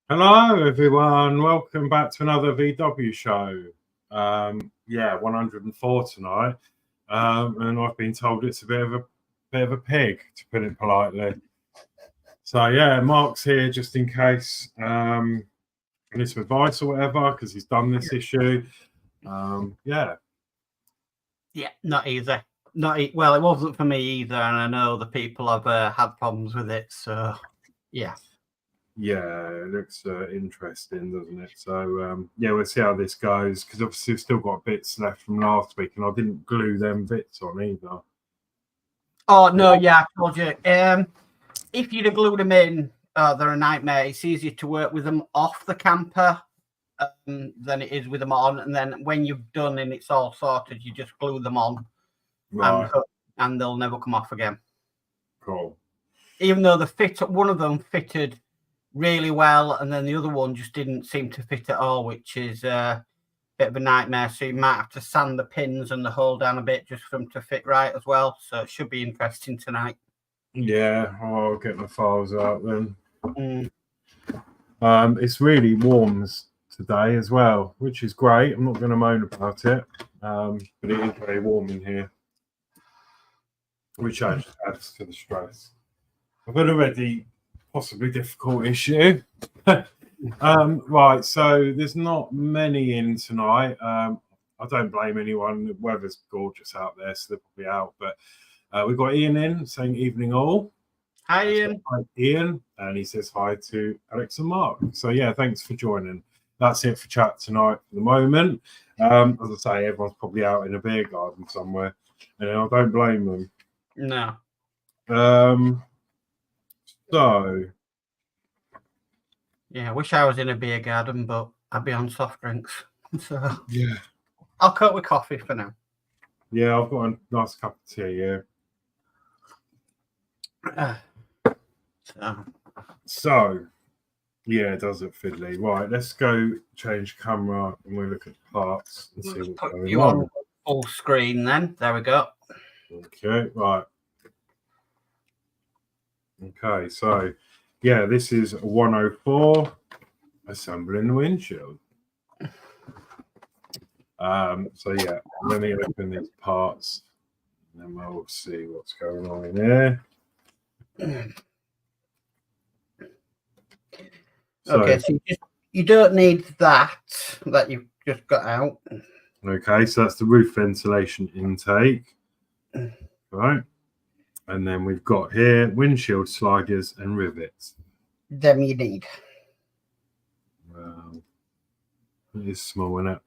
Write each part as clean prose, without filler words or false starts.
Hello everyone, welcome back to another VW show. Yeah, 104 tonight, and I've been told it's a bit of a pig, to put it politely. So yeah, Mark's here just in case I need some advice or whatever, because he's done this issue. Yeah, not easy. Well, it wasn't for me either, and I know the people have had problems with it. So yeah. Yeah, it looks interesting, doesn't it? So, yeah, we'll see how this goes, because obviously we've still got bits left from last week, and I didn't glue them bits on either. Oh, no, yeah, I told you. If you'd have glued them in, they're a nightmare. It's easier to work with them off the camper than it is with them on, and then when you've done and it's all sorted, you just glue them on, right, and they'll never come off again. Cool. Even though one of them fitted really well, and then the other one just didn't seem to fit at all, which is a bit of a nightmare. So you might have to sand the pins and the hole down a bit just for them to fit right as well. So it should be interesting tonight. Yeah, I'll get my files out then. It's really warm today as well, which is great. I'm not going to moan about it, but it is very warm in here, which adds to the stress. I've got already possibly difficult issue. Right, so there's not many in tonight. I don't blame anyone. The weather's gorgeous out there, so they're probably out. But we've got Ian in saying evening all. Hi, Ian. Hi, Ian. And he says hi to Alex and Mark. So yeah, thanks for joining. That's it for chat tonight for the moment. As I say, everyone's probably out in a beer garden somewhere, and I don't blame them. No. So, yeah, I wish I was in a beer garden, but I'd be on soft drinks. So yeah, I'll cope with coffee for now. Yeah, I've got a nice cup of tea. Yeah. So, yeah, it does look fiddly. Right, let's go change camera and we'll look at parts and see what's going you on full screen then. There we go. Okay, right. Okay, so yeah, this is 104 assembling the windshield. So yeah, let me open these parts and then we'll see what's going on in here. Okay, so you don't need that you've just got out. Okay, so that's the roof ventilation intake. Right. And then we've got here windshield sliders and rivets. Them you need. It is small, isn't it?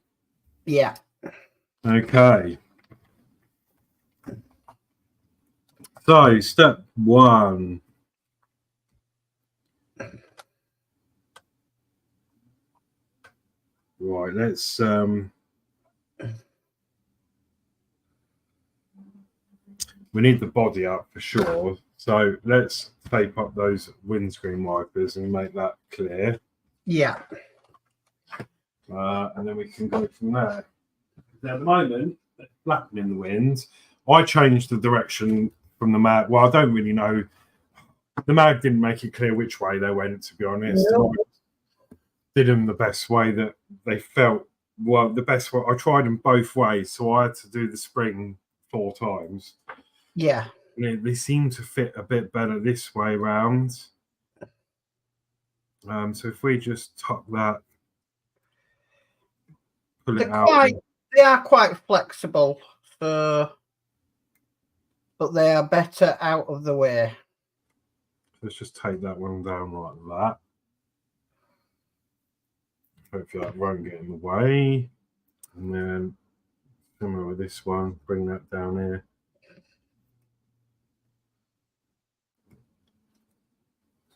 Yeah. Okay. So step one. Right, let's we need the body up for sure. So let's tape up those windscreen wipers and make that clear. Yeah. And then we can go from there. Now, at the moment, flapping in the wind. I changed the direction from the mag. Well, I don't really know. The mag didn't make it clear which way they went, to be honest. No. Did them the best way that they felt. Well, the best way. I tried them both ways, so I had to do the spring 4 times. Yeah. And they seem to fit a bit better this way round. So if we just tuck that, pull it out. They are quite flexible, so, but they are better out of the way. Let's just take that one down like that. Hopefully that won't get in the way. And then similar with this one, bring that down here.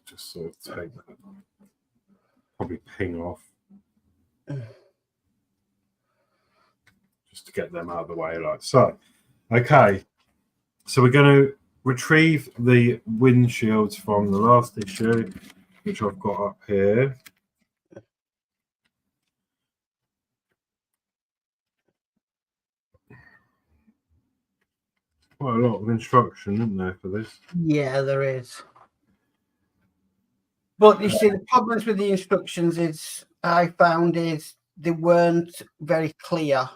Just sort of take that, probably ping off. Just to get them out of the way like so. Okay, so we're going to retrieve the windshields from the last issue, which I've got up here. Quite a lot of instruction, isn't there, for this? Yeah, there is. But you see, the problems with the instructions is I found is they weren't very clear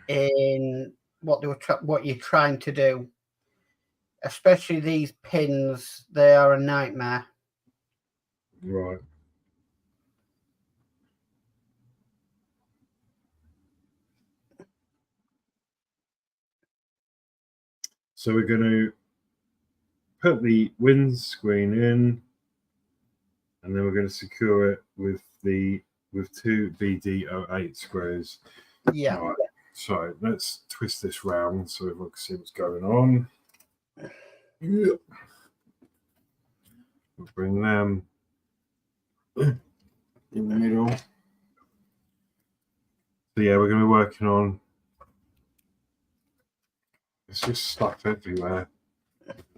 in what they were what you're trying to do. Especially these pins, they are a nightmare. Right. So we're going to put the windscreen in, and then we're going to secure it with 2 BD08 screws. Yeah. Right. So let's twist this round so everyone can see what's going on. We'll bring them in the middle. So yeah, we're going to be working on. It's just stuff everywhere.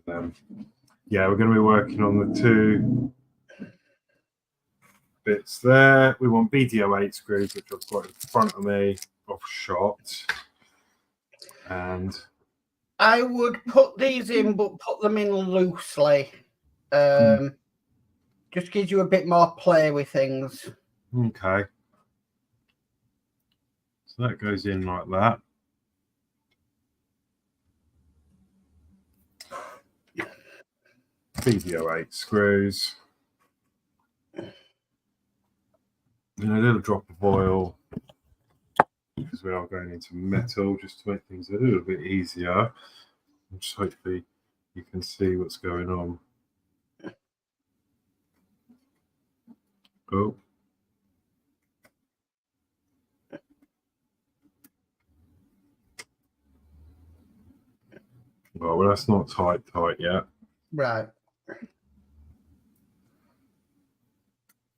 Yeah, we're going to be working on the 2 bits there. We want BD08 screws, which I've got in front of me, off shot. And I would put these in, but put them in loosely. Just gives you a bit more play with things. Okay. So that goes in like that. BD08 screws. And a little drop of oil, because we are going into metal, just to make things a little bit easier. And just hopefully you can see what's going on. Oh. Well, that's not tight yet. Right.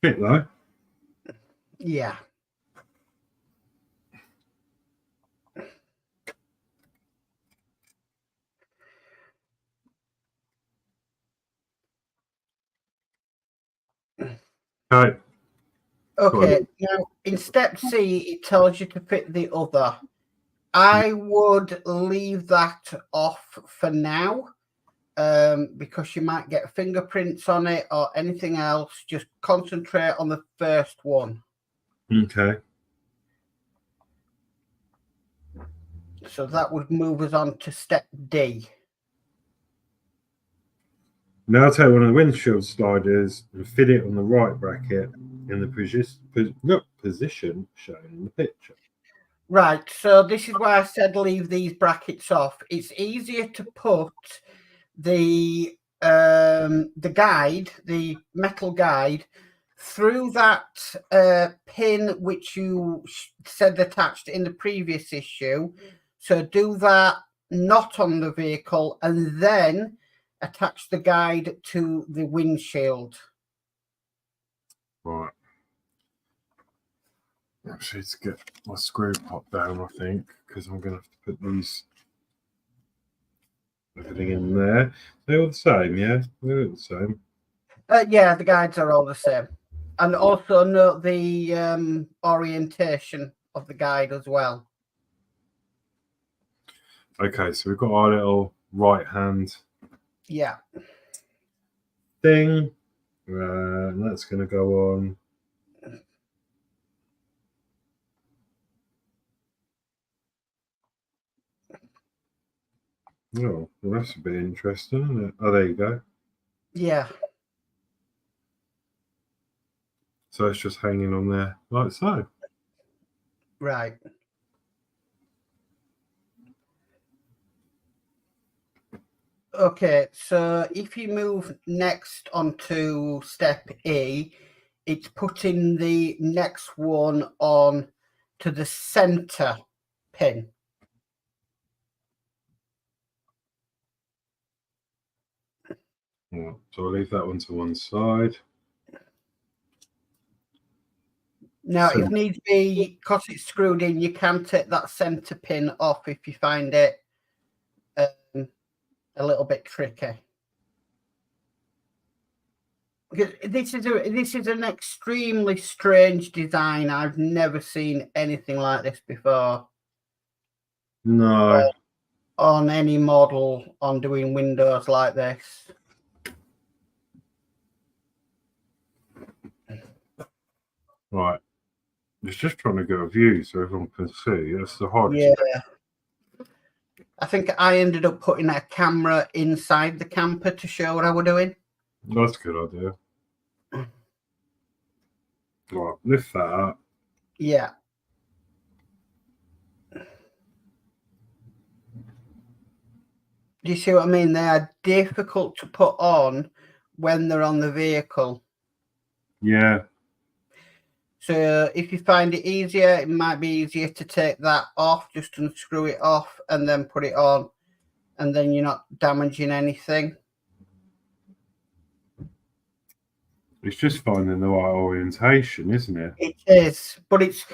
Fit though. Yeah. Okay. Okay. Now, in step C, it tells you to fit the other. I would leave that off for now, because you might get fingerprints on it or anything else. Just concentrate on the first one. Okay. So that would move us on to step D. Now I'll take one of the windshield sliders and fit it on the right bracket in the position shown in the picture. Right, so this is why I said leave these brackets off. It's easier to put the guide, the metal guide, through that pin which you said attached in the previous issue. So do that not on the vehicle, and then attach the guide to the windshield. Right. Actually, to get my screw pop down, I think, because I'm going to have to put these everything in there. They're all the same, yeah? They're all the same. Yeah, the guides are all the same. And also note the orientation of the guide as well. Okay, so we've got our little right hand Yeah. thing. And that's going to go on. Oh, well, that's a bit interesting, isn't it? Oh, there you go. Yeah. So it's just hanging on there like so. Right. Okay, so if you move next onto step E, it's putting the next one on to the center pin. Yeah, so I'll leave that one to one side. Now, So- if needs be, because it's screwed in, you can take that center pin off if you find it a little bit tricky. Because this is an extremely strange design. I've never seen anything like this before. No. On any model on doing windows like this. Right. It's just trying to get a view so everyone can see. That's the hardest. Yeah. I think I ended up putting a camera inside the camper to show what I was doing. That's a good idea. Right, lift that up. Yeah. Do you see what I mean? They are difficult to put on when they're on the vehicle. Yeah. So if you find it easier, it might be easier to take that off, just unscrew it off and then put it on, and then you're not damaging anything. It's just finding the right orientation, isn't it? It is, but it's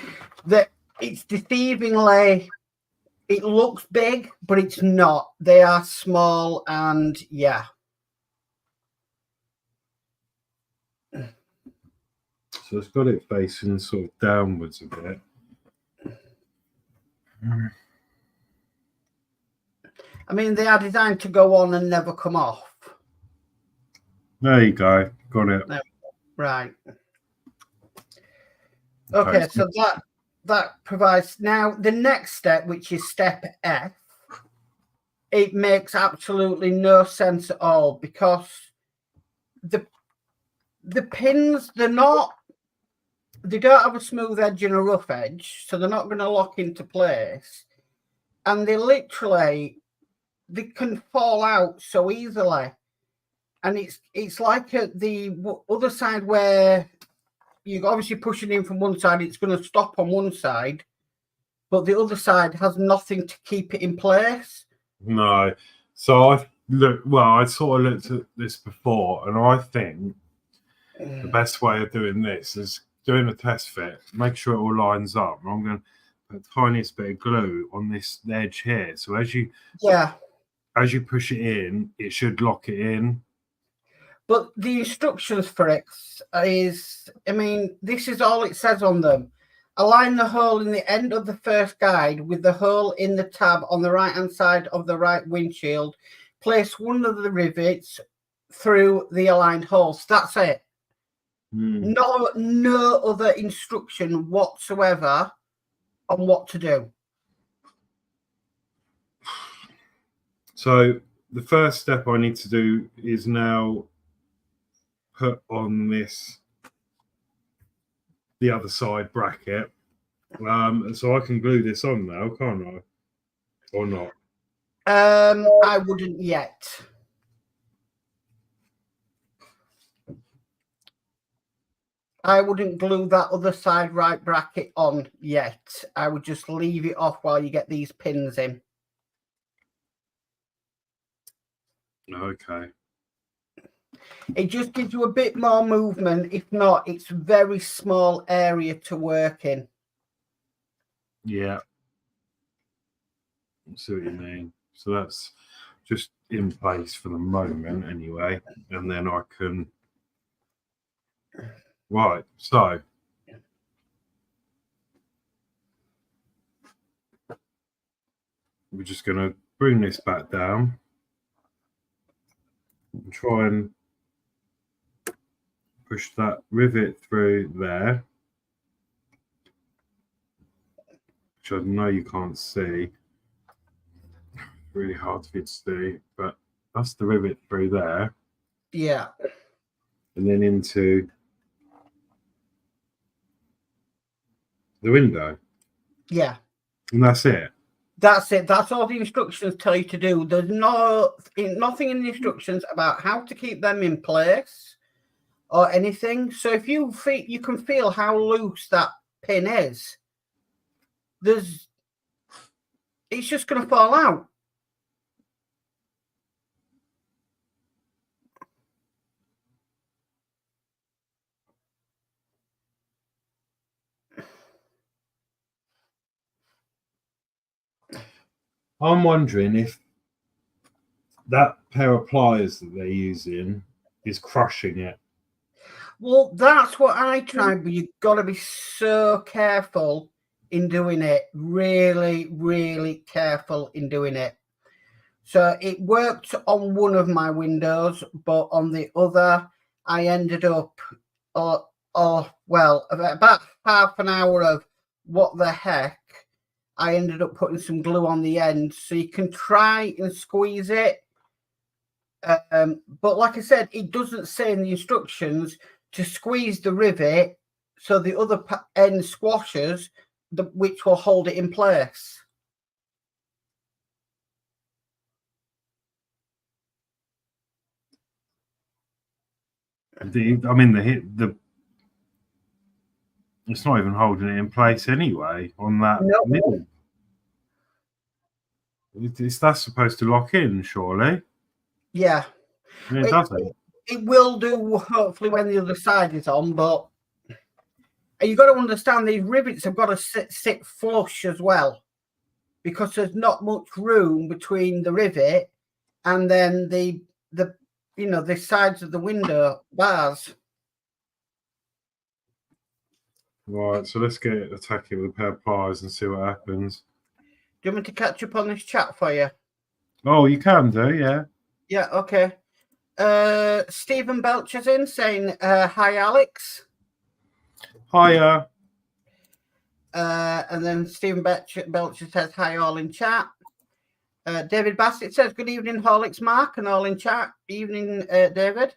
deceivingly. It looks big, but it's not. They are small, and yeah. So it's got it facing sort of downwards a bit. I mean, they are designed to go on and never come off. There you go. Got it. No. Right. Okay, so that provides now the next step, which is step F. It makes absolutely no sense at all because the pins, they don't have a smooth edge and a rough edge, so they're not going to lock into place, and they can fall out so easily. And it's like at the other side where you're obviously pushing in from one side, it's going to stop on one side, but the other side has nothing to keep it in place. No. So I sort of looked at this before, and I think the best way of doing this is doing a test fit, make sure it all lines up. And I'm going to put the tiniest bit of glue on this edge here. So as you push it in, it should lock it in. But the instructions for it is, I mean, this is all it says on them. Align the hole in the end of the first guide with the hole in the tab on the right-hand side of the right windshield. Place one of the rivets through the aligned holes. That's it. No other instruction whatsoever on what to do. So the first step I need to do is now put on the other side bracket. And so I can glue this on now, can't I? Or not? I wouldn't yet. I wouldn't glue that other side right bracket on yet. I would just leave it off while you get these pins in. Okay. It just gives you a bit more movement. If not, it's a very small area to work in. Yeah. I see what you mean. So that's just in place for the moment anyway. And then I can... Right, so... We're just going to bring this back down and try and push that rivet through there, which I know you can't see. Really hard for you to see, but that's the rivet through there. Yeah. And then into the window. Yeah. And that's it. That's it. That's all the instructions tell you to do. There's nothing in the instructions about how to keep them in place or anything. So if you feel, you can feel how loose that pin is. It's just going to fall out. I'm wondering if that pair of pliers that they're using is crushing it. Well, that's what I tried, but you've got to be so careful in doing it. Really, really careful in doing it. So it worked on one of my windows, but on the other, I ended up, well, about half an hour of what the heck. I ended up putting some glue on the end, so you can try and squeeze it. But like I said, it doesn't say in the instructions to squeeze the rivet so the other end squashes, which will hold it in place. I mean, the it's not even holding it in place anyway on that middle. That's supposed to lock in, surely. Yeah. And it doesn't. It will do, hopefully, when the other side is on, but you've got to understand these rivets have got to sit flush as well, because there's not much room between the rivet and then the sides of the window bars. Right, so let's attack it with a pair of pliers and see what happens. Do you want me to catch up on this chat for you? Oh, you can do, yeah. Yeah, okay. Stephen Belcher's in saying, hi, Alex. Hiya. And then Stephen Belcher says, hi, all in chat. David Bassett says, good evening, Horlixs Mark, and all in chat. Evening, David.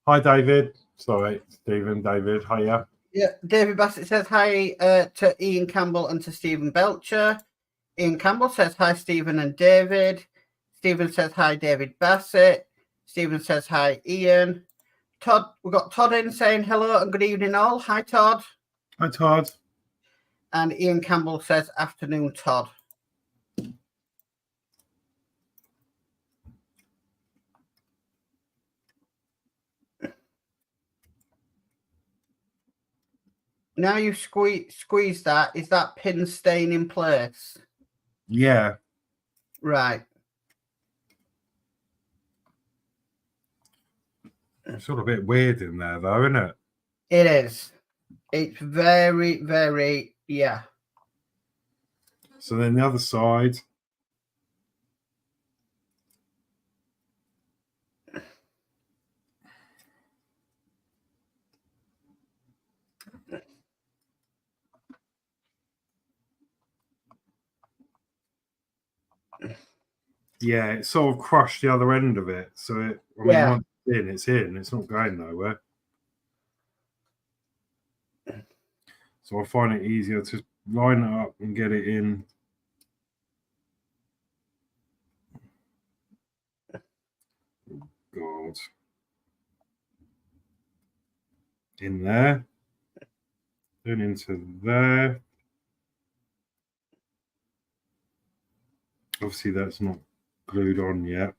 Hi, David. Sorry, Stephen, David. Hiya. Yeah, David Bassett says hi to Ian Campbell and to Stephen Belcher. Ian Campbell says hi, Stephen and David. Stephen says hi, David Bassett. Stephen says hi, Ian. Todd, we've got Todd in saying hello and good evening all. Hi, Todd. Hi, Todd. And Ian Campbell says afternoon, Todd. Now you squeeze that, is that pin staying in place? Yeah. Right. It's all a bit weird in there, though, isn't it? It is. It's very, very, yeah. So then the other side. Yeah, it sort of crushed the other end of it. So once it's in. It's not going nowhere. So I find it easier to line it up and get it in. God. In there. Then into there. Obviously, that's not glued on yet.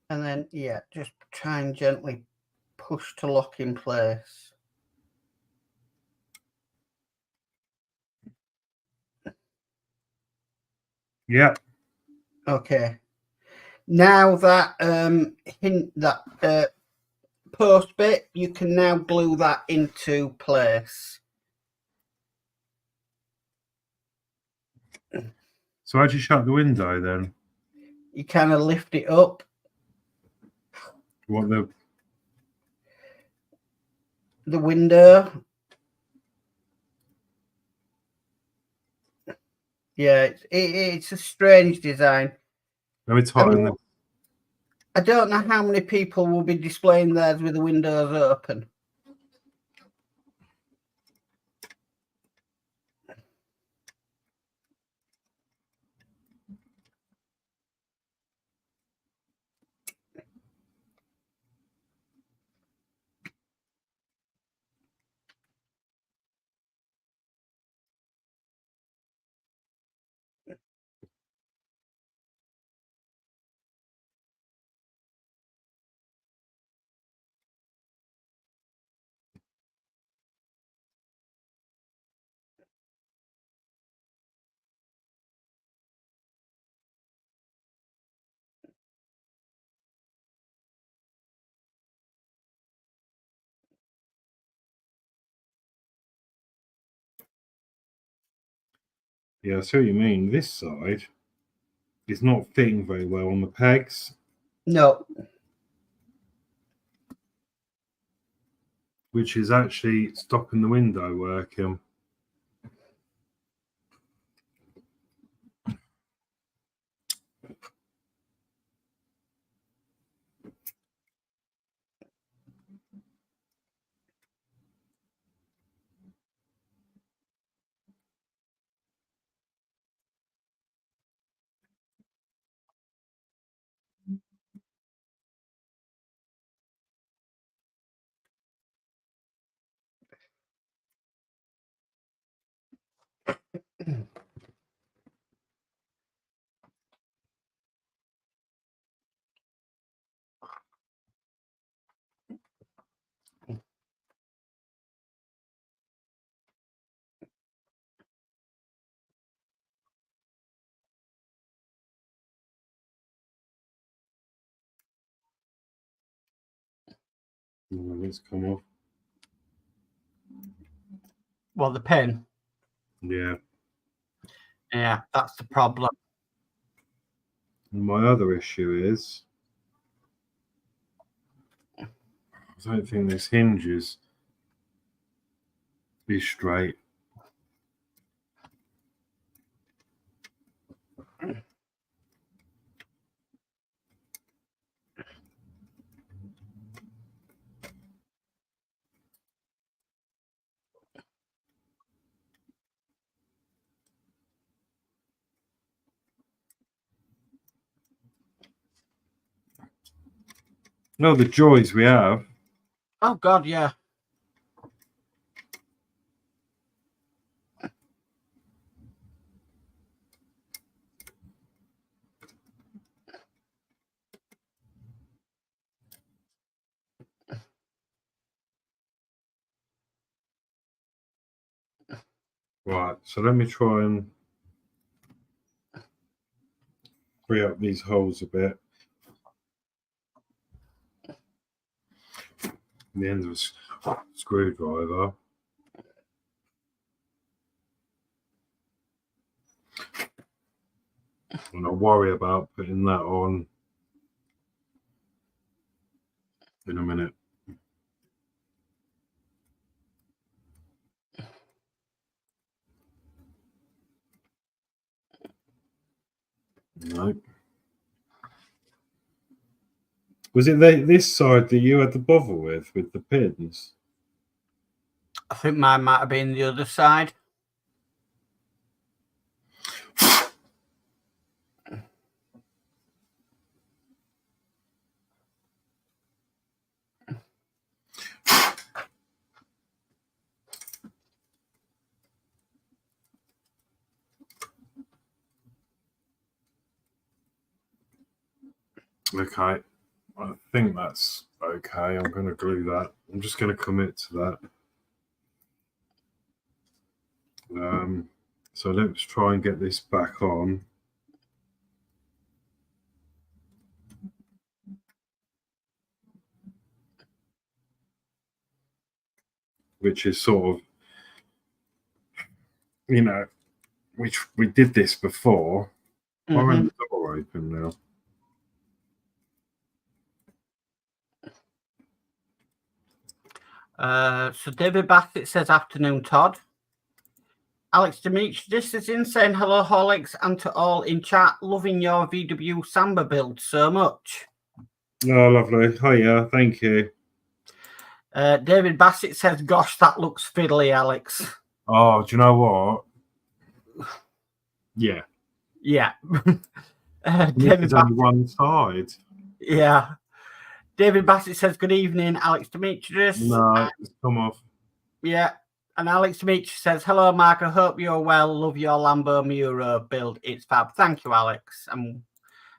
And then, yeah, just try and gently push to lock in place. Yeah. Okay. Now that post bit, you can now glue that into place. So how'd you shut the window then? You kind of lift it up. What the window? Yeah, it's a strange design. Let me tighten this. I don't know how many people will be displaying theirs with the windows open. Yeah, I see what you mean. This side is not fitting very well on the pegs. No. Which is actually stopping the window working. Let's come off. Well, the pin. Yeah. Yeah, that's the problem. And my other issue is I don't think this hinges is straight. No, the joys we have. Oh God, yeah. Right, so let me try and free up these holes a bit. The end of a screwdriver. And I'll worry about putting that on in a minute. No. Was it this side that you had the bother with the pins? I think mine might have been the other side. Okay, I think that's okay. I'm going to glue that. I'm just going to commit to that. So let's try and get this back on. which is sort of, you know, which we did this before. Why are the door open now? So David Bassett says, afternoon, Todd. Alex Demetri, this is insane. Hello, Horlixs, and to all in chat. Loving your VW Samba build so much. Oh, lovely. Hiya, thank you. David Bassett says, gosh, that looks fiddly, Alex. Oh, do you know what? Yeah. Yeah. David Bassett, on one side. Yeah. David Bassett says, good evening, Alex Demetrius. No, it's come off. Yeah. And Alex Demetrius says, hello, Mark. I hope you're well. Love your Lambo Muro build. It's fab. Thank you, Alex. And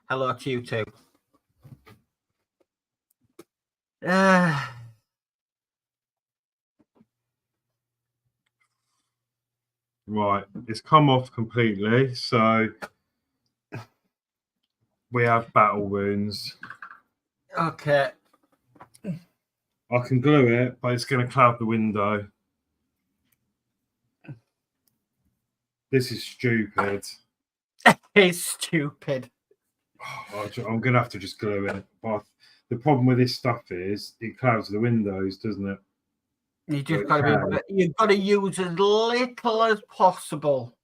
hello to you too. Right. It's come off completely. So we have battle wounds. Okay. I can glue it, but it's going to cloud the window. This is stupid. It's stupid. I'm going to have to just glue it. But the problem with this stuff is it clouds the windows, doesn't it? You just got to be. You've got to use as little as possible.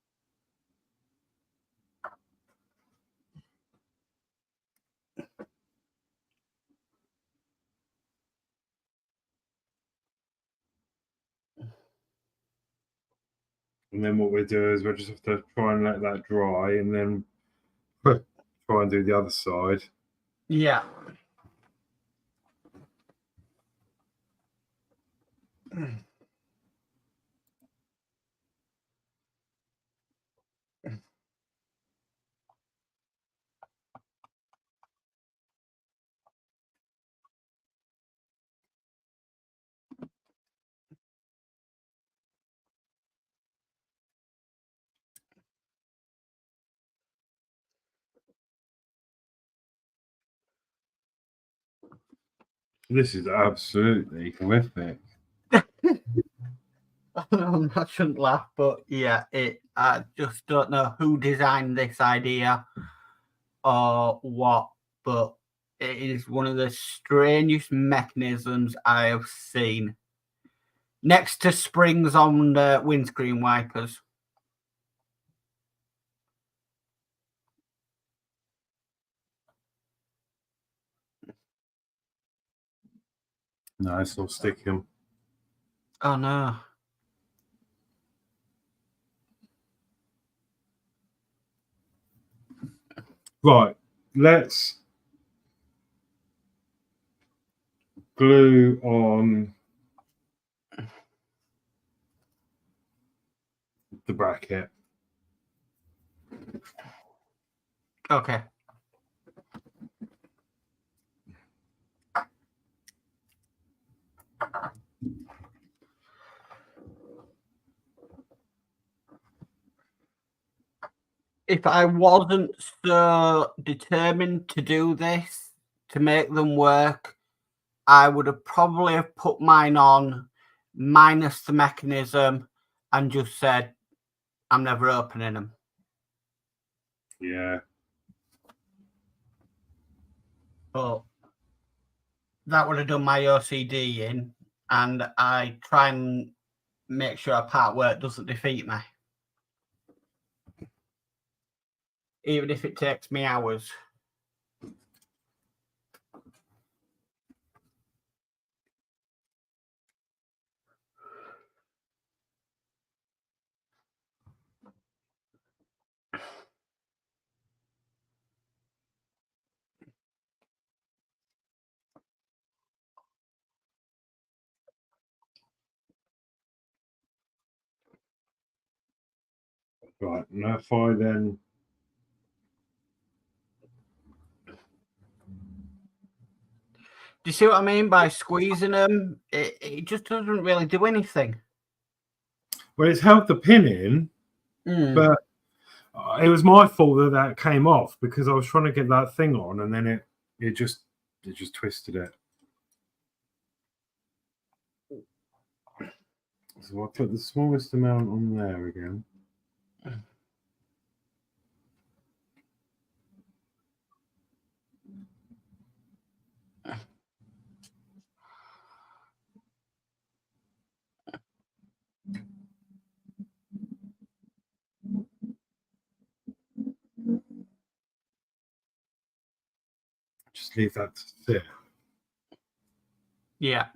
And then what we do is we just have to try and let that dry, and then try and do the other side. Yeah. This is absolutely horrific. I shouldn't laugh, but yeah, I just don't know who designed this idea or what, but it is one of the strangest mechanisms I have seen. Next to springs on windscreen wipers. No, it's not sticking. Oh no. Right, let's glue on the bracket. Okay. If I wasn't so determined to do this, to make them work, I would have probably have put mine on minus the mechanism and just said, I'm never opening them. Yeah. But that would have done my OCD in, and I try and make sure a part work doesn't defeat me. Even if it takes me hours. Right, now if I then... Do you see what I mean by squeezing them? It just doesn't really do anything. Well, it's held the pin in, but it was my fault that that came off because I was trying to get that thing on, and then it just twisted it. So I'll put the smallest amount on there again. Just leave that to sit. Yeah.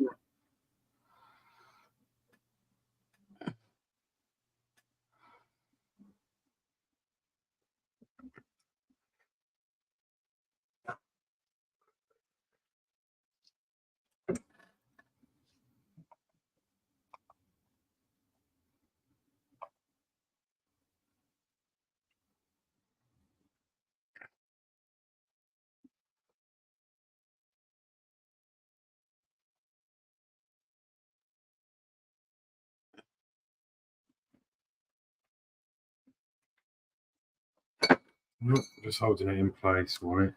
Nope, just holding it in place, right?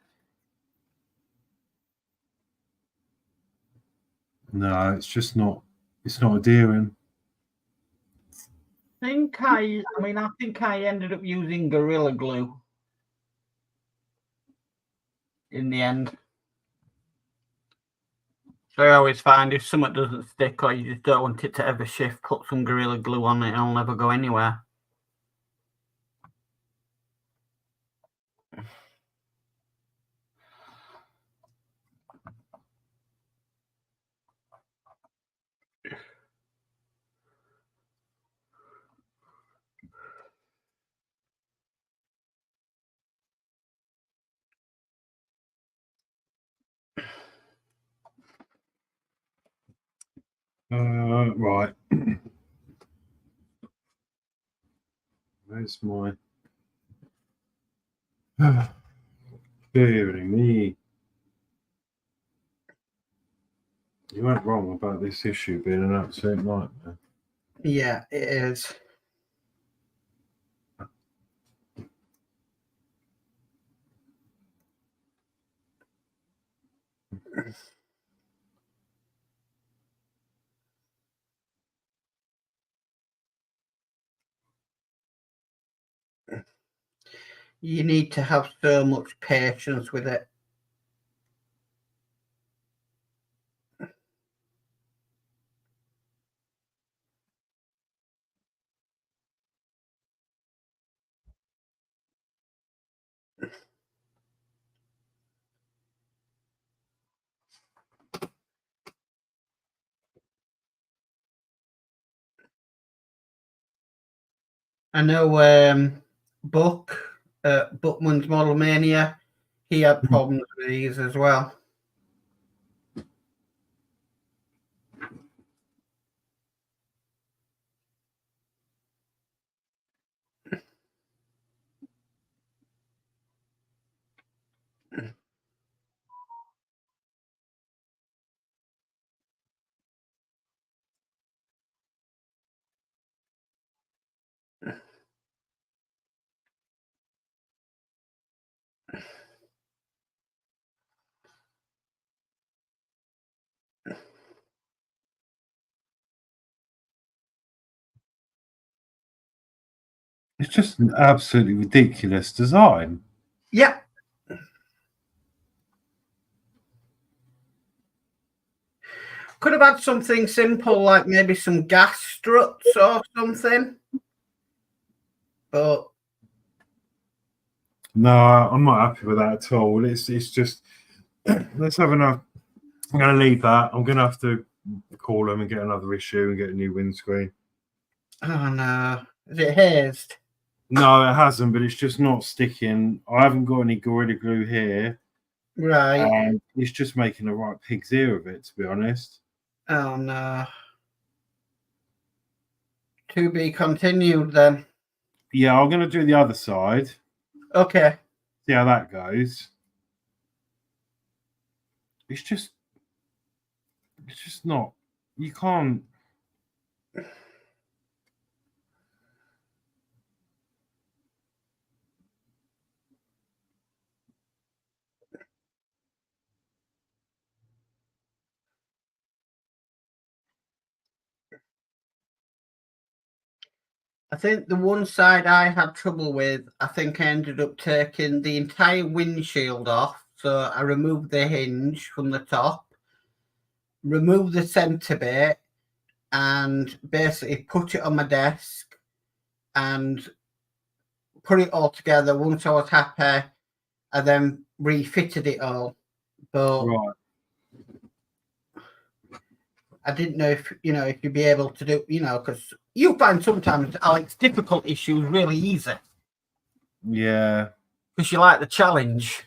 No, it's just not. It's not adhering. I think I ended up using Gorilla Glue in the end. So I always find if something doesn't stick or you just don't want it to ever shift, put some Gorilla Glue on it and it'll never go anywhere. Right. Where's my dearie me? You weren't wrong about this issue being an absolute nightmare. Yeah, it is. You need to have so much patience with it. I know Buckman's Model Mania, he had problems with these as well. It's just an absolutely ridiculous design. Yeah. Could have had something simple like maybe some gas struts or something. But no, I'm not happy with that at all. It's just let's have enough. I'm going to leave that. I'm going to have to call them and get another issue and get a new windscreen. Oh no, is it hazed? No, it hasn't, but it's just not sticking. I haven't got any Gorilla Glue here. Right. And it's just making a right pig's ear of it, to be honest. Oh no. To be continued then. Yeah, I'm going to do the other side. Okay. See how that goes. It's just not. You can't. I think the one side I had trouble with, I think I ended up taking the entire windshield off. So I removed the hinge from the top, removed the centre bit, and basically put it on my desk and put it all together. Once I was happy, I then refitted it all. But Right. I didn't know if you'd be able to do, because you find sometimes, Alex, difficult issues really easy. Yeah. Because you like the challenge.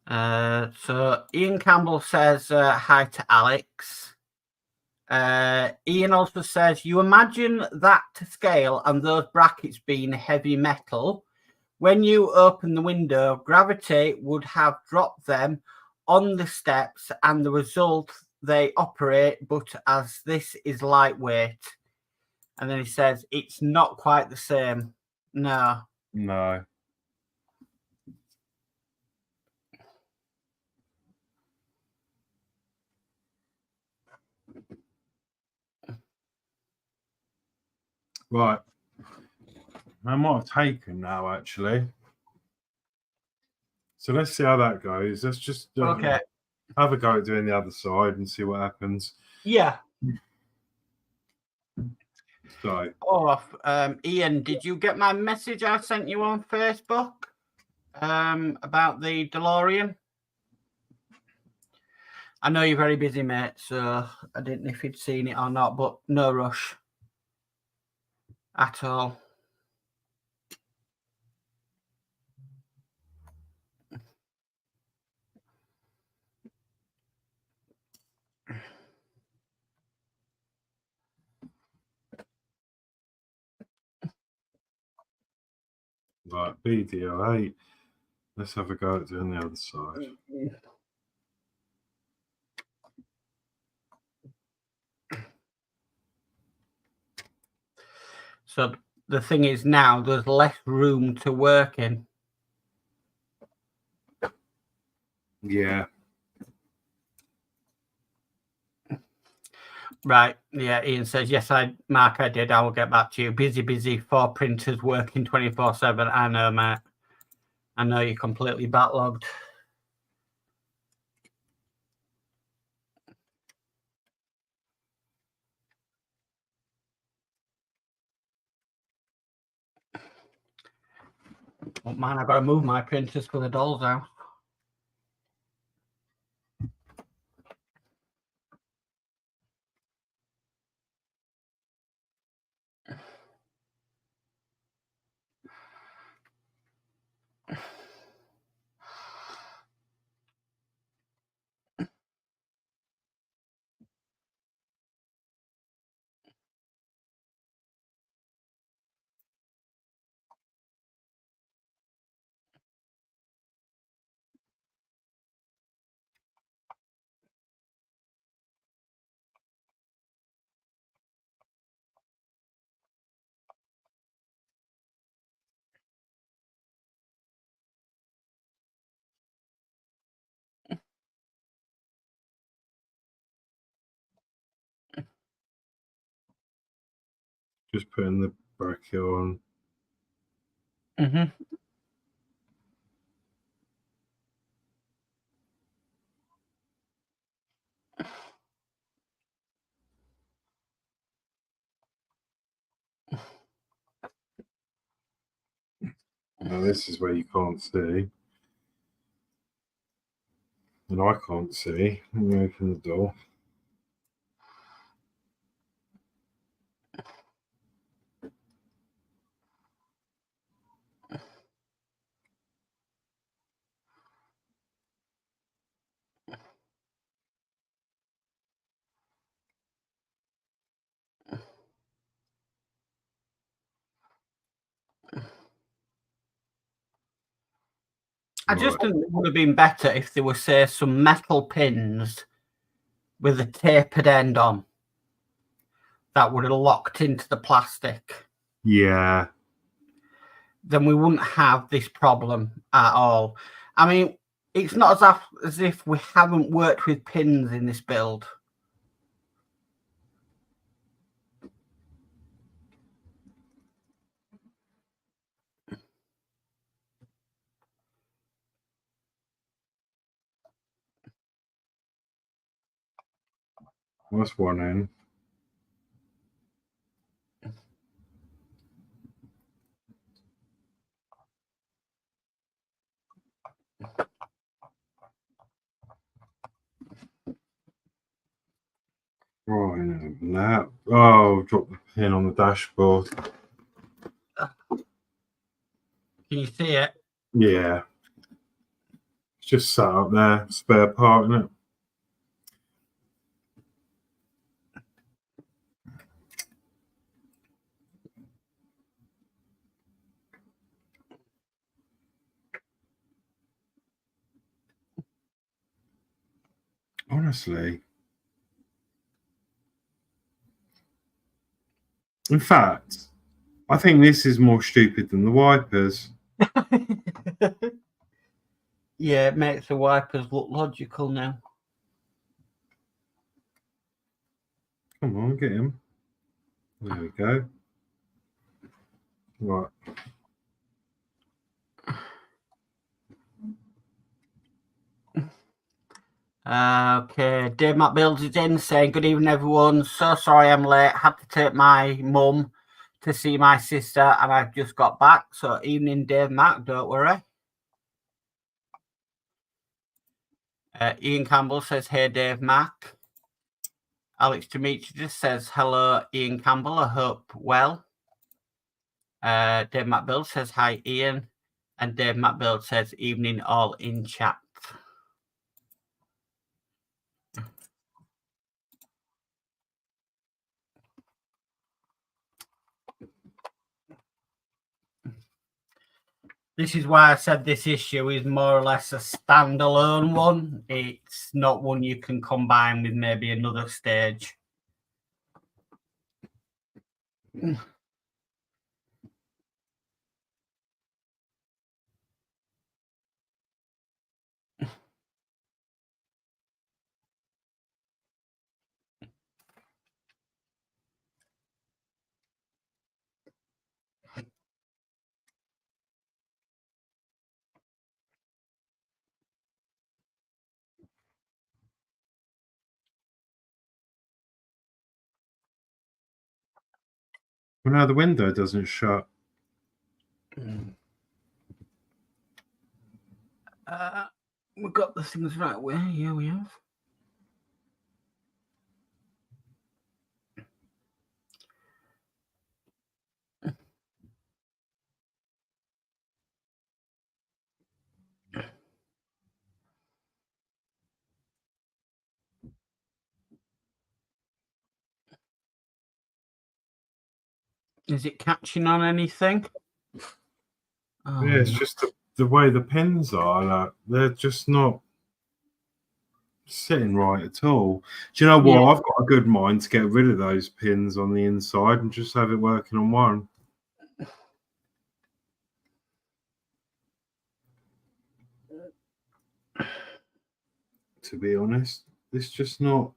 So Ian Campbell says hi to Alex. Ian also says, you imagine that to scale and those brackets being heavy metal. When you open the window, gravity would have dropped them on the steps and the result they operate, but as this is lightweight. And then he says, it's not quite the same. No. No. Right. I might have taken now, actually. So let's see how that goes. Let's just Okay. have a go at doing the other side and see what happens. Yeah. So. Ian, did you get my message I sent you on Facebook about the DeLorean? I know you're very busy, mate, so I didn't know if you'd seen it or not, but no rush at all. Right, BDO8. Let's have a go at doing the other side. So the thing is now there's less room to work in. Yeah. Right. Yeah. Ian says, yes, Mark, I did. I will get back to you. Busy. 4 printers working 24/7. I know, mate. I know you're completely backlogged. Oh, man, I've got to move my printers for the dolls out. Just putting the bracket on. Mm-hmm. Now this is where you can't see. And I can't see. Let me open the door. I just think it would have been better if there were, say, some metal pins with a tapered end on that would have locked into the plastic. Yeah. Then we wouldn't have this problem at all. I mean, It's not as if we haven't worked with pins in this build. That's one in. Right now. Oh, drop the pin on the dashboard. Can you see it? Yeah. It's just sat up there, spare part, isn't it? Honestly. In fact, I think this is more stupid than the wipers. Yeah, it makes the wipers look logical now. Come on, get him. There we go. Right. Okay, Dave Matt Builds is in saying, good evening, everyone. So sorry I'm late. Had to take my mum to see my sister, and I've just got back. So, evening, Dave Matt, don't worry. Ian Campbell says, hey, Dave Mac. Alex Dimitri just says, hello, Ian Campbell. I hope well. Dave Matt Builds says, hi, Ian. And Dave Matt Builds says, evening, all in chat. This is why I said this issue is more or less a standalone one. It's not one you can combine with maybe another stage. Well, now the window doesn't shut. We've got the things right way. Yeah, we have. Is it catching on anything? Oh, yeah, it's just the way the pins are. Like, they're just not sitting right at all. Do you know what? Yeah. I've got a good mind to get rid of those pins on the inside and just have it working on one. To be honest, it's just not.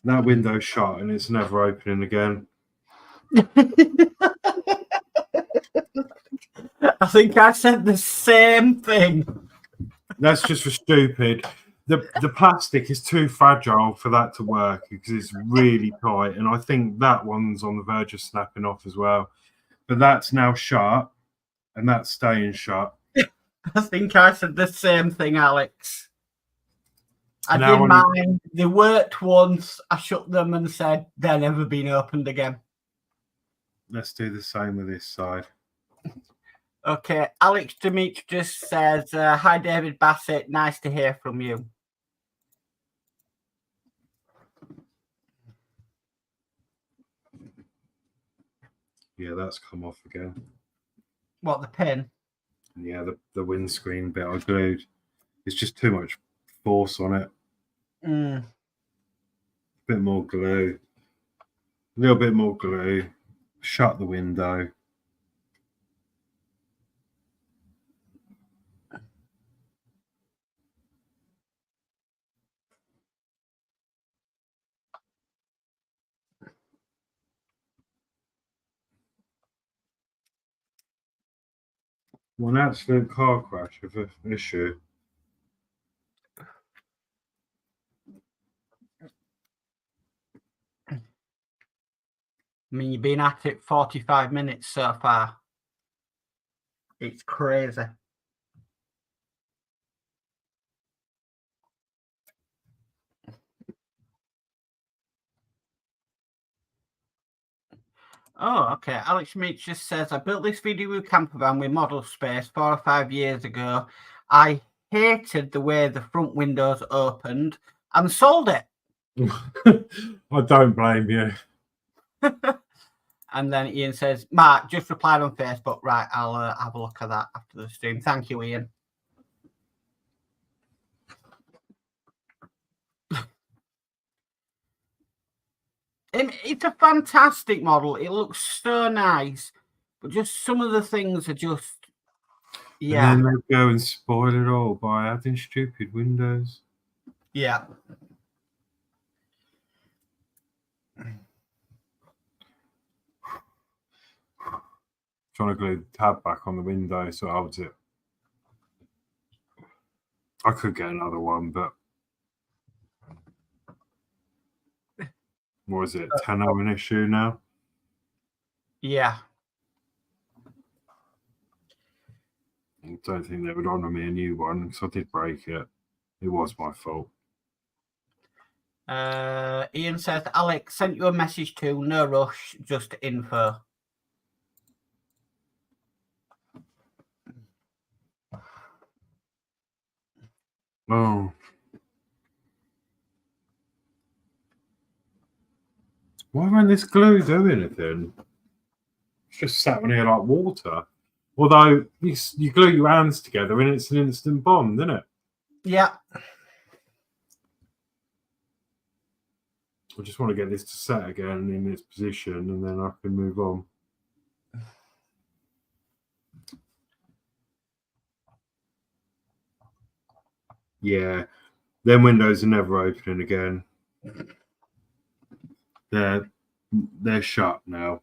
That window's shut and it's never opening again. I think I said the same thing. That's just for stupid. The plastic is too fragile for that to work because it's really tight, and I think that one's on the verge of snapping off as well. But that's now shut, and that's staying shut. I think I said the same thing, Alex. I did mine. They worked once. I shut them and said they're never been opened again. Let's do the same with this side. Okay, Alex Dimitri just says, hi, David Bassett. Nice to hear from you. Yeah, that's come off again. What, the pin? Yeah, the windscreen bit I glued. It's just too much force on it. Mm. A bit more glue. A little bit more glue. Shut the window. One absolute car crash of an issue. I mean, you've been at it 45 minutes so far. It's crazy. Oh, okay. Alex Meach just says, I built this VW camper van with model space 4 or 5 years ago. I hated the way the front windows opened and sold it. I don't blame you. And then Ian says, Mark, just replied on Facebook. Right, I'll have a look at that after the stream. Thank you, Ian. It's a fantastic model. It looks so nice, but just some of the things are just, yeah. And then they go and spoil it all by adding stupid windows. Yeah. Trying to glue the tab back on the window so it holds it. I could get another one, but what is it? 10 an issue now? Yeah. I don't think they would honour me a new one because I did break it. It was my fault. Ian says, Alex sent you a message too. No rush, just info. Oh. Why won't this glue do anything? It's just sat on here like water. Although you glue your hands together and it's an instant bond, isn't it? Yeah. I just want to get this to set again in its position and then I can move on. Yeah, them windows are never opening again. They're shut now.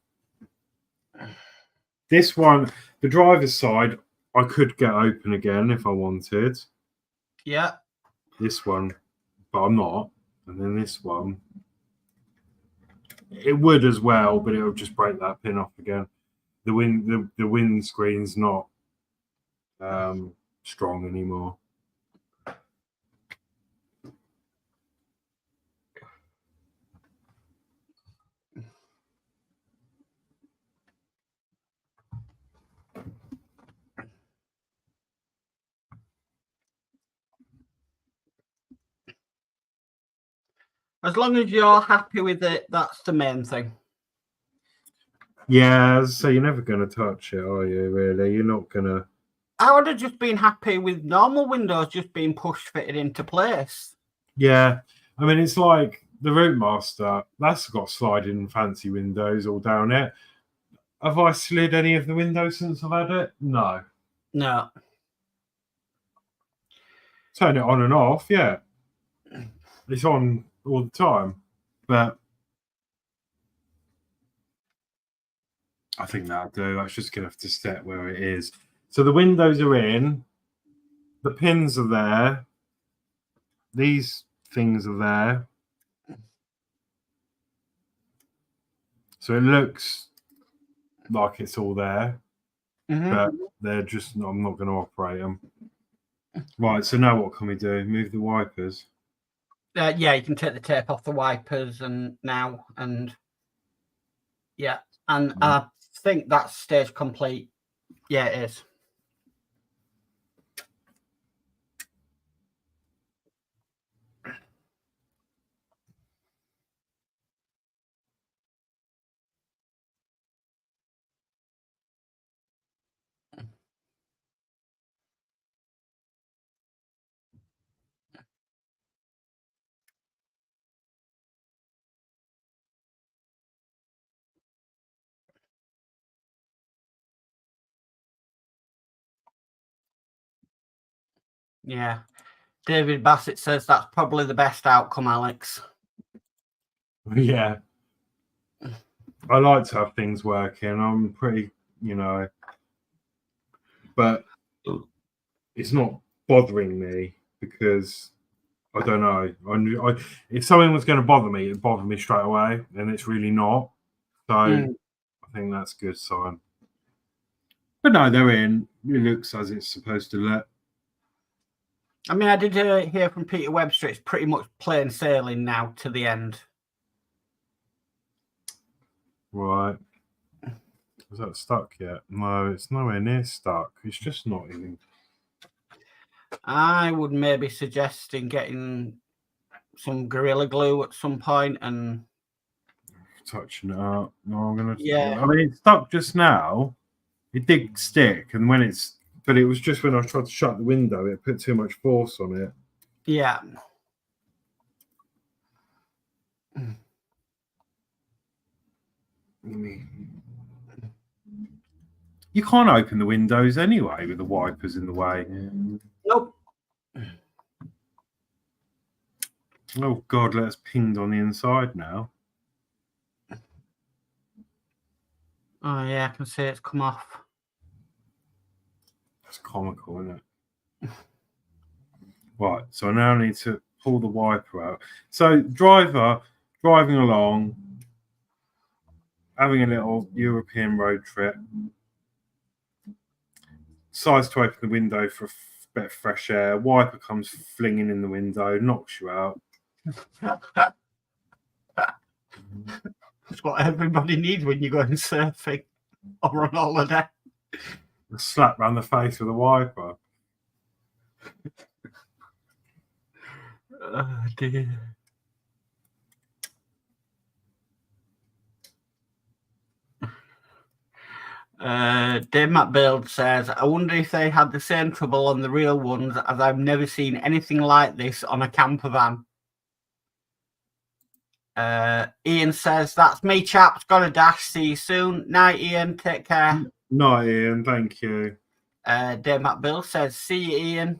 This one, the driver's side, I could get open again if I wanted. Yeah. This one, but I'm not. And then this one, it would as well, but it would just break that pin off again. The windscreen's not strong anymore. As long as you're happy with it, that's the main thing. Yeah, so you're never going to touch it, are you, really? You're not going to... I would have just been happy with normal windows just being push fitted into place. Yeah, I mean, it's like the Routemaster. That's got sliding fancy windows all down it. Have I slid any of the windows since I've had it? No. No. Turn it on and off, yeah. It's on all the time. But I think that'll do. That's just going to have to set where it is. So the windows are in. The pins are there. These things are there. So it looks like it's all there. But they're just, I'm not going to operate them. Right, so now what can we do? Move the wipers. Yeah, you can take the tape off the wipers and yeah, and I think that's stage complete. Yeah, it is. Yeah. David Bassett says that's probably the best outcome, Alex. Yeah. I like to have things working. I'm pretty, but it's not bothering me because I don't know. If something was going to bother me, it'd bother me straight away, and it's really not. So I think that's a good sign. But no, they're in. It looks as it's supposed to look. I mean, I did hear from Peter Webster. It's pretty much plain sailing now to the end. Right. Is that stuck yet? No, it's nowhere near stuck. It's just not even. I would maybe suggest getting some Gorilla Glue at some point and touching it up. No, I'm gonna. Yeah. I mean, it's stuck just now. It did stick, and but it was just when I tried to shut the window, it put too much force on it. Yeah. You can't open the windows anyway with the wipers in the way. Nope. Oh God, let's pinged on the inside now. Oh yeah, I can see it's come off. That's comical, isn't it? Right, so I now need to pull the wiper out. So driving along, having a little European road trip, decides to open the window for a bit of fresh air. Wiper comes flinging in the window, knocks you out. That's what everybody needs when you're going surfing or on holiday. A slap round the face with a wiper. Oh dear. Danno Builds says, I wonder if they had the same trouble on the real ones, as I've never seen anything like this on a camper van. Ian says, that's me, chaps. Got a dash. See you soon. Night, Ian. Take care. Night, Ian. Thank you. Danno Builds says, see you, Ian.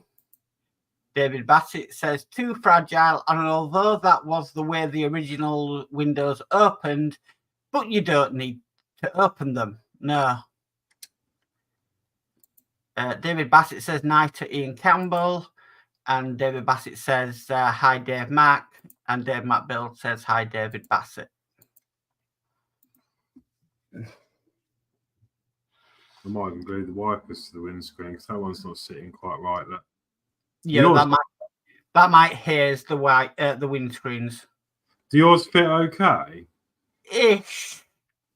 David Bassett says, too fragile. And although that was the way the original windows opened, but you don't need to open them. No. David Bassett says, night to Ian Campbell. And David Bassett says, hi, Dave Mack. And Dave Mack Build says, hi, David Bassett. I might even glue the wipers to the windscreen because that one's not sitting quite right. Yeah, that might haze the windscreens. Do yours fit okay? Ish.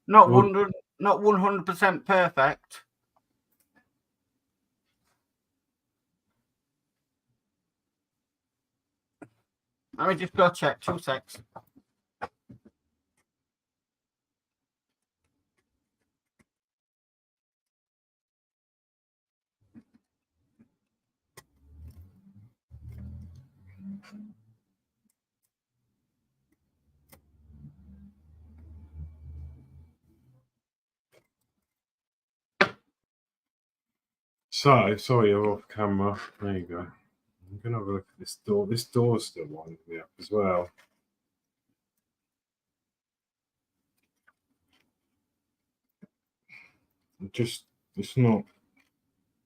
Not 100% perfect. Let me just go check. 2 secs. So, sorry, you're off camera. There you go. I'm going to have a look at this door. This door's still winding me up as well. It's not.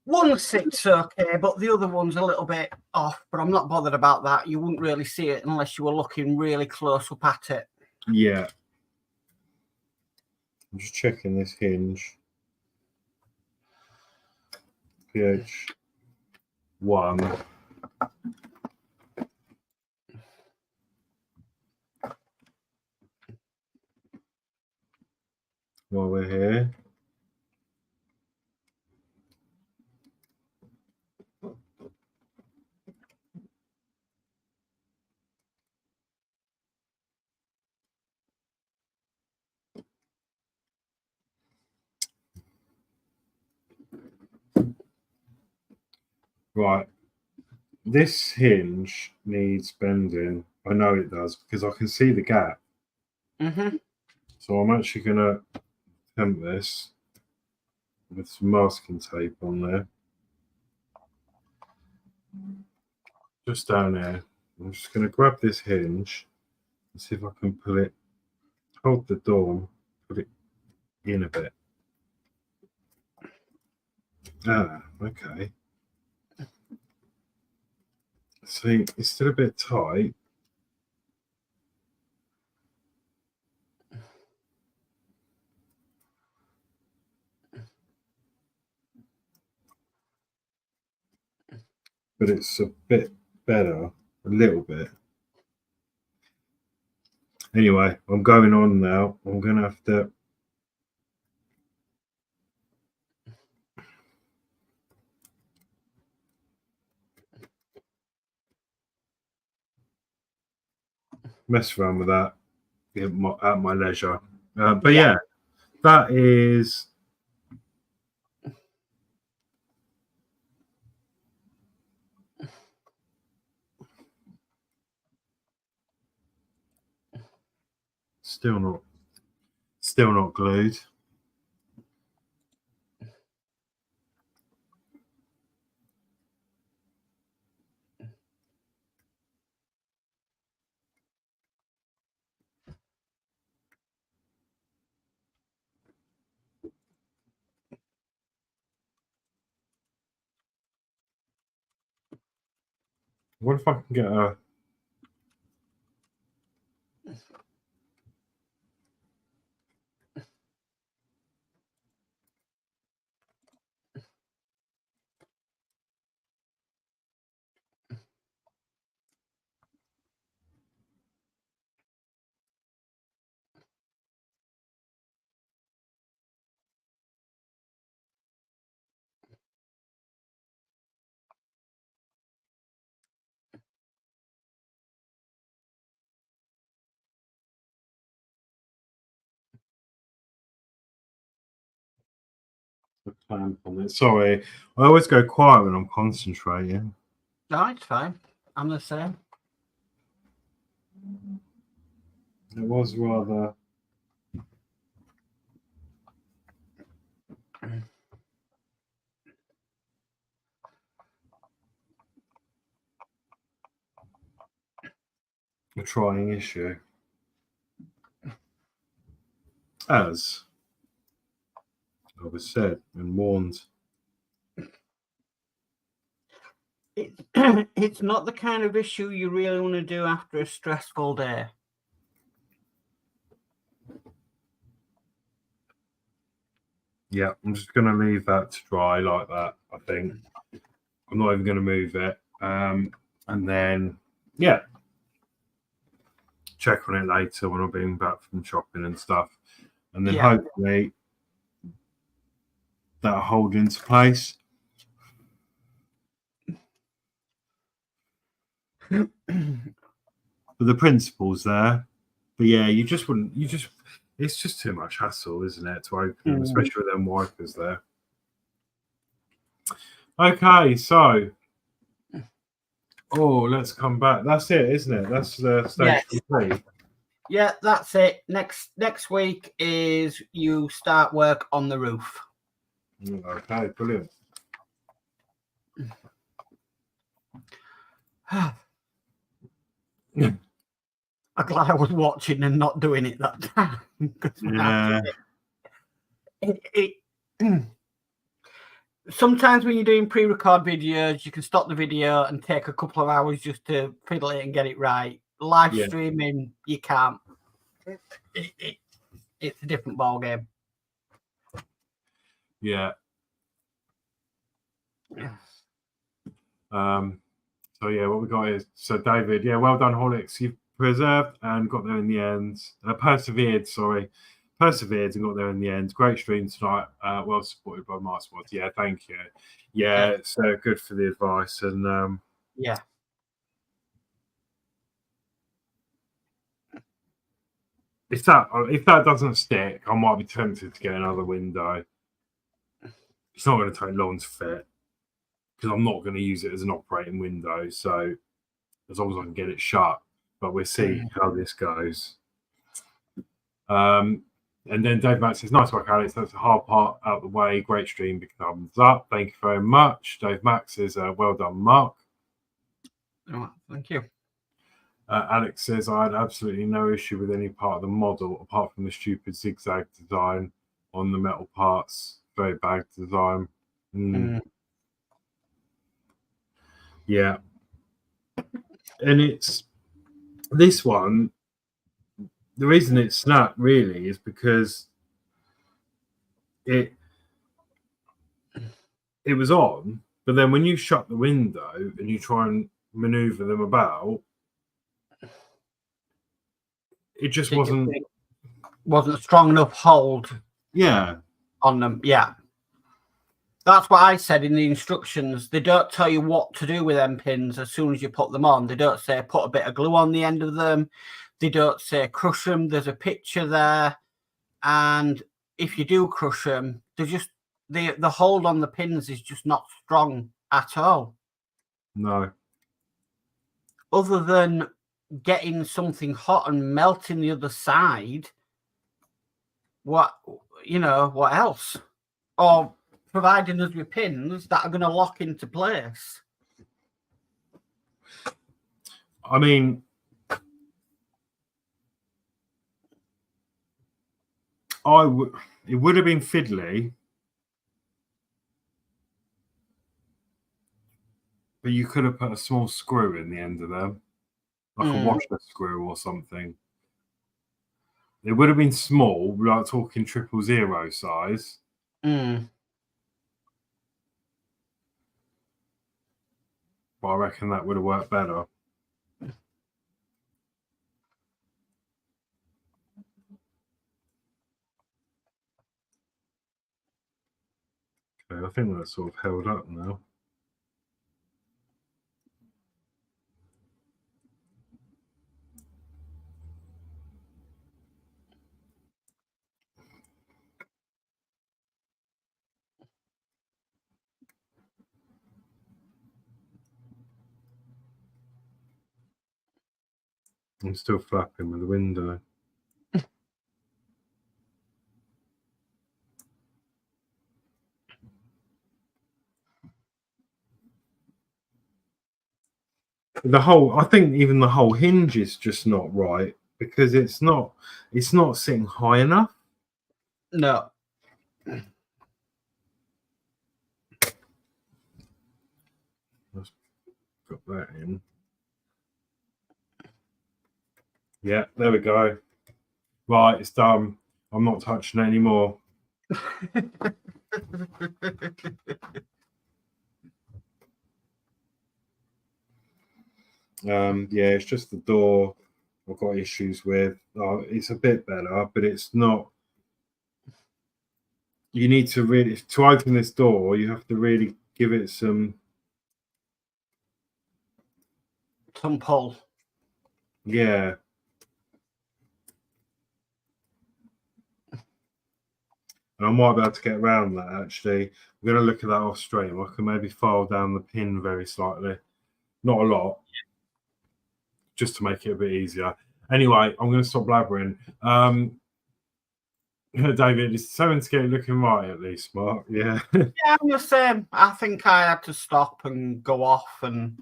One sit's okay, but the other one's a little bit off. But I'm not bothered about that. You wouldn't really see it unless you were looking really close up at it. Yeah. I'm just checking this hinge. pH 1. While we're here. Right. This hinge needs bending. I know it does because I can see the gap. Mm-hmm. So I'm actually going to temp this with some masking tape on there. just down there. I'm just going to grab this hinge and see if I can pull it, hold the door and put it in a bit. Ah, okay. See, it's still a bit tight. But it's a bit better, a little bit. Anyway, I'm going on now. I'm going to have to mess around with that at my leisure. But yeah, that is still not glued. What if I can get a clamp on it? Sorry, I always go quiet when I'm concentrating. No, it's fine. I'm the same. It was rather. A trying issue. As I was said and warned. It's not the kind of issue you really want to do after a stressful day. Yeah, I'm just going to leave that to dry like that, I think. I'm not even going to move it. And then, yeah, check on it later when I'm being back from shopping and stuff. And then hopefully that'll hold into place. But the principle's there. But yeah, it's just too much hassle, isn't it, to open them, especially with them wipers there. Okay, so let's come back. That's it, isn't it? That's the stage complete. Yeah, that's it. Next week is you start work on the roof. Okay, brilliant. I'm glad I was watching and not doing it that time. Yeah. Sometimes when you're doing pre-record videos, you can stop the video and take a couple of hours just to fiddle it and get it right. Live streaming, you can't. It's a different ball game. Yeah. So yeah, what we got is David. Yeah, well done, Horlixs. You've preserved and got there in the end. Persevered and got there in the end. Great stream tonight. Well supported by Mark Squad. Yeah, thank you. Yeah, it's good for the advice and yeah. If that doesn't stick, I might be tempted to get another window. It's not going to take long to fit because I'm not going to use it as an operating window. So as long as I can get it shut, but we'll see how this goes. And then Dave Max says, nice work, Alex. That's the hard part out of the way. Great stream. Big thumbs up. Thank you very much. Dave Max says, well done, Mark. Oh, thank you. Alex says, I had absolutely no issue with any part of the model apart from the stupid zigzag design on the metal parts. Very bad design. Yeah. And it's this one, the reason it snapped really is because it was on, but then when you shut the window and you try and maneuver them about, it just wasn't a strong enough hold. Yeah. On them. Yeah. That's what I said in the instructions. They don't tell you what to do with them pins as soon as you put them on. They don't say put a bit of glue on the end of them. They don't say crush them. There's a picture there. And if you do crush them, they're just the hold on the pins is just not strong at all. No. Other than getting something hot and melting the other side, what else? Or providing us with pins that are going to lock into place. I mean, it would have been fiddly, but you could have put a small screw in the end of them, like a washer screw or something. It would have been small, like talking 000 size. But I reckon that would have worked better. Okay, I think that's sort of held up now. I'm still flapping with the window. I think even the whole hinge is just not right because it's not sitting high enough. No. Let's put that in. Yeah, there we go. Right, it's done. I'm not touching it anymore. Yeah, it's just the door I've got issues with. It's a bit better, but it's not. You need to really, to open this door, you have to really give it some pull. Yeah. And I might be able to get around that, actually. I'm going to look at that off stream. I can maybe file down the pin very slightly. Not a lot. Just to make it a bit easier. Anyway, I'm going to stop blabbering. David, is 70 looking right at least, Mark? Yeah. Yeah, I'm the same. I think I had to stop and go off and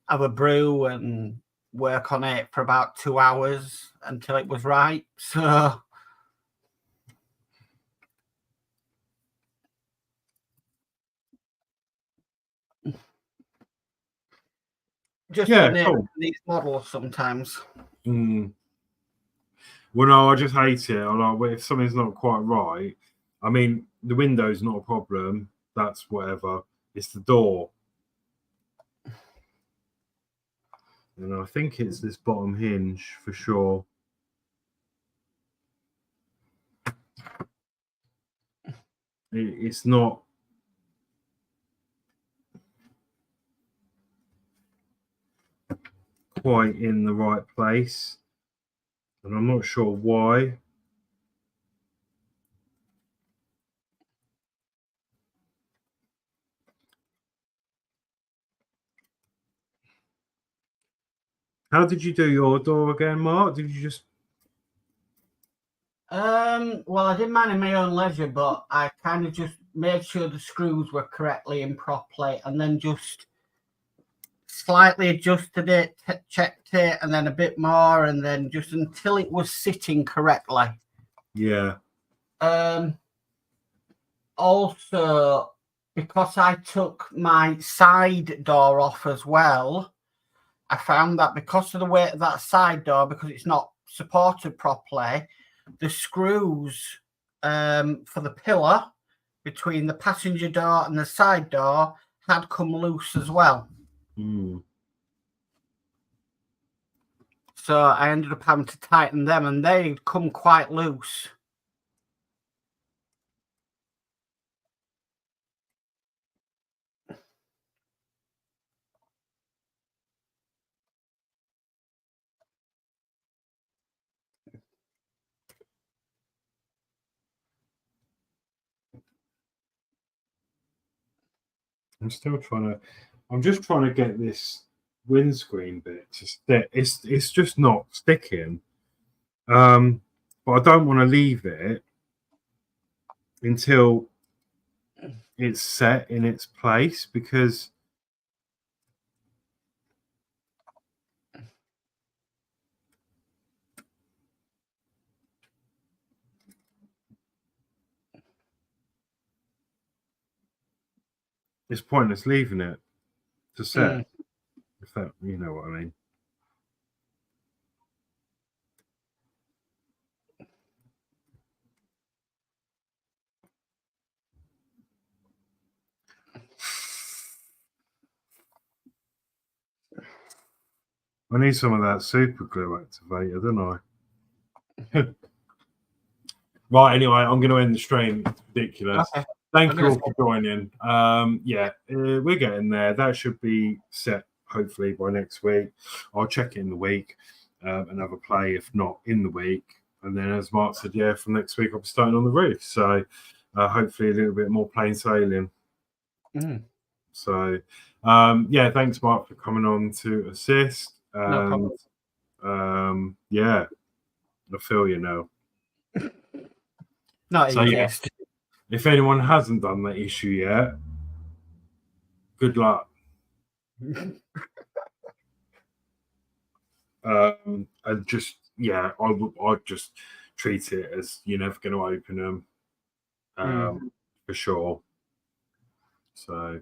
have a brew and work on it for about 2 hours until it was right. So just cool. These models sometimes. Well, no, I just hate it. I like if something's not quite right. I mean, the window's not a problem. That's whatever. It's the door. And I think it's this bottom hinge for sure. It's not. Quite in the right place. And I'm not sure why. How did you do your door again, Mark? Did you just... Well, I did mine in my own leisure, but I kind of just made sure the screws were correctly and properly, and then just slightly adjusted it, checked it, and then a bit more, and then just until it was sitting correctly. Yeah. Also, because I took my side door off as well, I found that because of the weight of that side door, because it's not supported properly, the screws for the pillar between the passenger door and the side door had come loose as well. So I ended up having to tighten them, and they'd come quite loose. I'm just trying to get this windscreen bit to stick. It's just not sticking. But I don't want to leave it until it's set in its place, because it's pointless leaving it to set. If that, you know what I mean. I need some of that super glue activator, don't I? Right, anyway, I'm going to end the stream. It's ridiculous. Okay. Thank you all for joining. We're getting there. That should be set hopefully by next week. I'll check it in the week and have a play, if not in the week. And then, as Mark said, from next week I'll be starting on the roof. So hopefully a little bit more plain sailing. So, thanks, Mark, for coming on to assist. And I feel you now. If anyone hasn't done that issue yet, good luck. I'd just treat it as you're never going to open them, for sure. So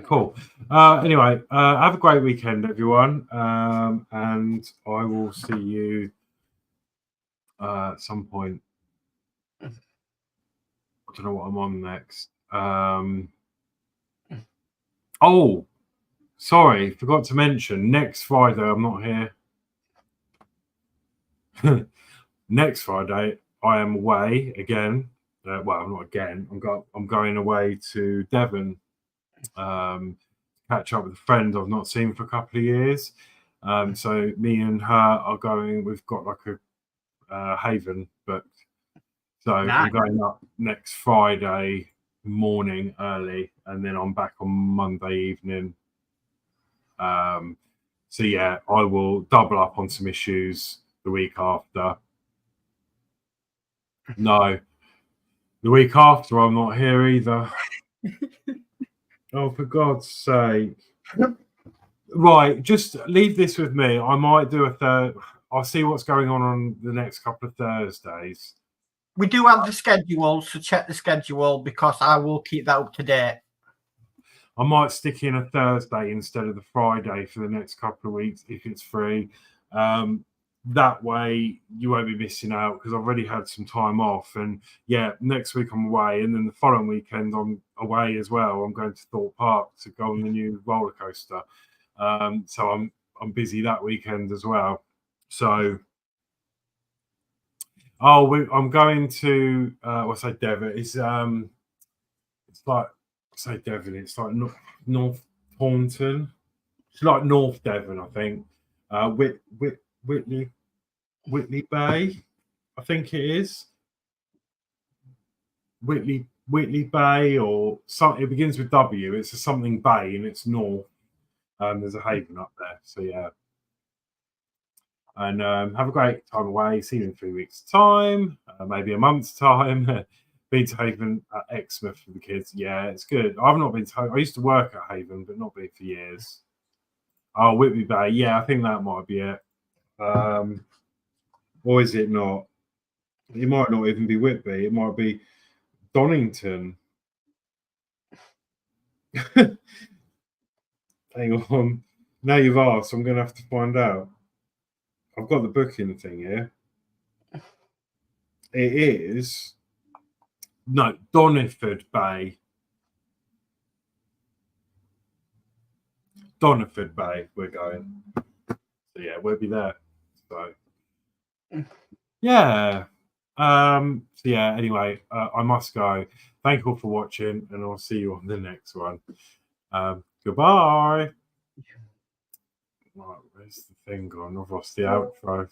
cool. Anyway, have a great weekend, everyone, and I will see you at some point. I don't know what I'm on next. Oh, sorry, forgot to mention, next Friday I'm not here. Next Friday I am away again. I'm not again. I'm going away to Devon. Catch up with a friend I've not seen for a couple of years. So me and her are going. We've got like a haven booked. So I'm going up next Friday morning early, and then I'm back on Monday evening. I will double up on some issues the week after. No, the week after I'm not here either. Oh, for God's sake. Right, just leave this with me. I might do a third. I'll see what's going on the next couple of Thursdays. We do have the schedule, so check the schedule, because I will keep that up to date. I might stick in a Thursday instead of the Friday for the next couple of weeks if it's free. That way you won't be missing out, because I've already had some time off. And next week I'm away, and then the following weekend I'm away as well. I'm going to Thorpe Park to go on the new roller coaster. So I'm busy that weekend as well. So I'm going to Devon. It's like Devon. It's like North Taunton. It's like North Devon, I think. Whitley Bay, I think it is. Whitley Bay, or something. It begins with W. It's a something bay, and it's north. There's a haven up there. So and have a great time away. See you in 3 weeks' time, maybe a month's time. But been to Haven at Exmouth for the kids. Yeah, it's good. I've not been to. I used to work at Haven, but not been for years. Oh, Whitby Bay. Yeah, I think that might be it. Or is it not? It might not even be Whitby. It might be Donington. Hang on. Now you've asked, I'm going to have to find out. I've got the booking thing here. It is... No, Doniford Bay. Doniford Bay, we're going. So, yeah, we'll be there. So, yeah. So, yeah, anyway, I must go. Thank you all for watching, and I'll see you on the next one. Goodbye. Right, where's the thing gone? I've lost the outro.